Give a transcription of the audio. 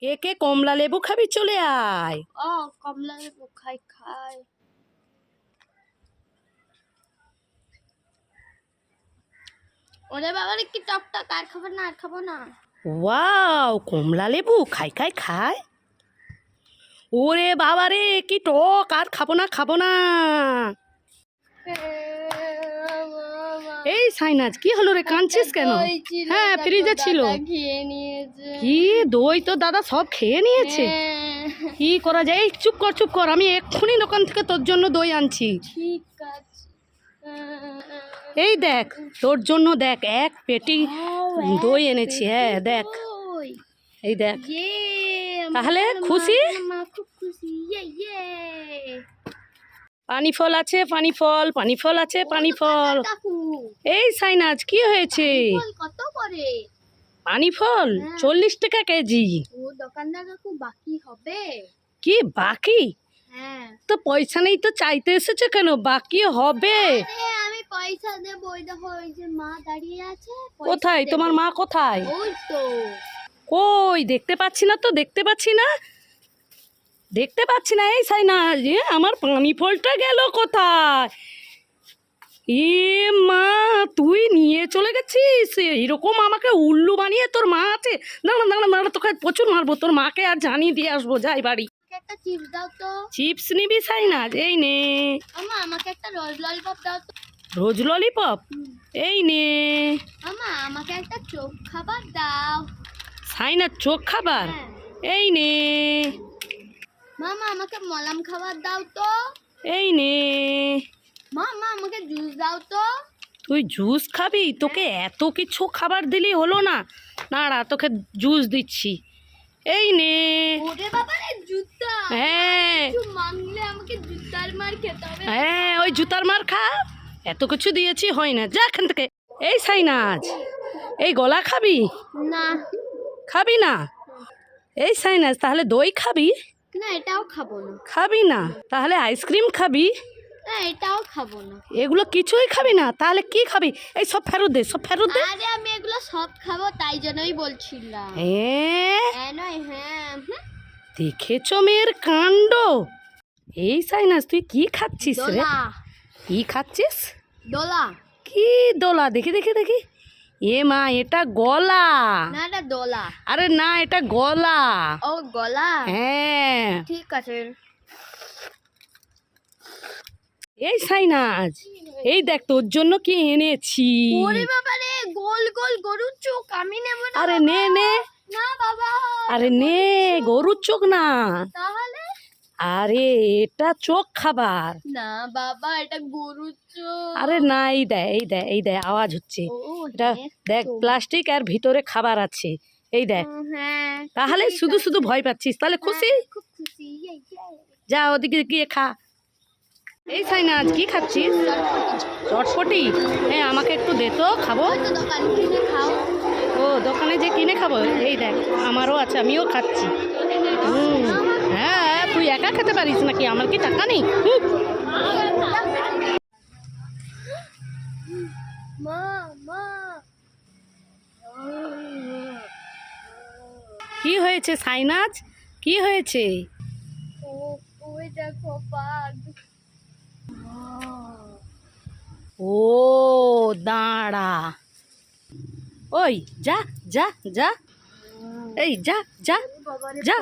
কে কে কমলা লেবু খাবি চলে আয়। ও কমলা লেবু খাই খাই। ওরে বাবা রে কি টক টক, আর খাবো না আর খাবো না। ওয়াও কমলা লেবু খাই খাই খাই। ওরে বাবা রে কি টক, আর খাবো না খাবো না। এই সাইনাজ কি হলো রে, কাঁদছিস কেন? হ্যাঁ ফ্রিজে ছিল। খেয়ে নিয়েছে। কি দই তো দাদা সব খেয়ে নিয়েছে। কি করা যায়? এই চুপ কর চুপ কর, আমি এক্ষুনি দোকান থেকে তোর জন্য দই আনছি। ঠিক আছে। এই দেখ তোর জন্য, দেখ এক পেটি দই এনেছি। হ্যাঁ দেখ, এই দেখ। তাহলে খুশি? খুব খুশি। পানি ফল আছে, পানি ফল, পানি ফল আছে, পানি ফল। এই সাইনাজ কি হয়েছে? কত করে পানি ফল? 40 টাকা কেজি। ও দোকানদার কাকু বাকি হবে? কি বাকি? হ্যাঁ তো পয়সা নেই তো চাইতে এসেছে কেন? বাকি হবে। আমি পয়সা দেব। ওই দেখো ওই যে মা দাঁড়িয়ে আছে। কোথায় তোমার মা? কোথায়? ওই তো। কই দেখতে পাচ্ছি না তো, দেখতে পাচ্ছি না, দেখতে পাচ্ছি না। এই সাইনাজ আমার পানি ফলটা গেল কোথায়? এ মা তুই নিয়ে চলে গেছিস? এরকম আমাকে উল্লু বানিয়ে তোর মা আছে। দাঁড়া দাঁড়া দাঁড়া, তোকে প্রচুর মারবো। তোর মাকে আর জানিয়ে দিয়ে আসবো, যাই বাড়ি। একটা চিপস দাও তো। চিপস নিবি সাইনাজ? এই নে। আমা আমাকে একটা রোজ ললিপপ দাও তো। রোজ ললিপপ? এই নে। আমা আমাকে একটা চোখ খাবার দাও। সাইনাজ চোখ খাবার? এই নে। মামা আমাকে মলম খাবার দাও তো। এই নে। মামা আমাকে জুস দাও তো। তুই জুস খাবি? তোকে এত কিছু খাবার দিলি হলো না। দাঁড়া তোকে জুস দিচ্ছি। এই নে। ওরে বাবা রে জুতা। হ্যাঁ কিছু মাংলে আমাকে জুতার মার খেতে হবে। হ্যাঁ ওই জুতার মার খা। এত কিছু দিয়েছি হয় না, যা এখান থেকে। এই সাইনাজ এই গলা খাবি? না খাবি না? এই সাইনাজ তাহলে দই খাবি? না এটাও খাবো না। খাবি না? তাহলে আইসক্রিম খাবি? না এটাও খাবো না। এগুলো কিছুই খাবি না? তাহলে কি খাবি? এই সব ফেরত দে, সব ফেরত দে। আরে আমি এগুলো সব খাবো, তাই জন্যই বলছিলাম। হ্যাঁ নয় হ্যাঁ। দেখেছো মেয়ের কাণ্ড। এই সাইনাজ তুই কি খাচ্ছিস রে? দোলা। কি খাচ্ছিস? দোলা। কি দোলা? দেখি দেখি দেখি। এ মা এটা গলা। না এটা দোলা। আরে না এটা গলা। ও গলা। হ্যাঁ ঠিক আছে। এই সাইনাজ এই দেখ তোর জন্য কি এনেছি। ওরে বাবা রে গোল গোল গরুর চোখ, আমি নেব না। আরে নে নে। না বাবা। আরে নে, গরুর চোখ না। তাহলে? আরে এটা চোখ খাবার। না বাবা এটা গরুর চোখ। আরে না, এই দেয় এই দেয় এই দেয়, আওয়াজ হচ্ছে। এটা দেখ প্লাস্টিক আর ভিতরে খাবার আছে। এই দেখ। হ্যাঁ তাহলে শুধু শুধু ভয় পাচ্ছিস? তাহলে খুশি? খুব খুশি। যা ওদিকে গিয়ে খা। এই সাইনাজ কি খাচ্ছিস? চটপটি? হ্যাঁ আমাকে একটু দে তো, খাবো। তো দোকান কিনে খাও। ও দোকানে যে কিনে খাবো? এই দেখ আমারও আছে, আমিও খাচ্ছি। হ্যাঁ তুই একা খেতে পারিস নাকি? আমার কি টাকা নেই? মা মা। কি হয়েছে সাইনাজ? কি হয়েছে? ওই দেখো বাঘ। ও দাঁড়া। ওই যা যা যা, এই যা যা যা।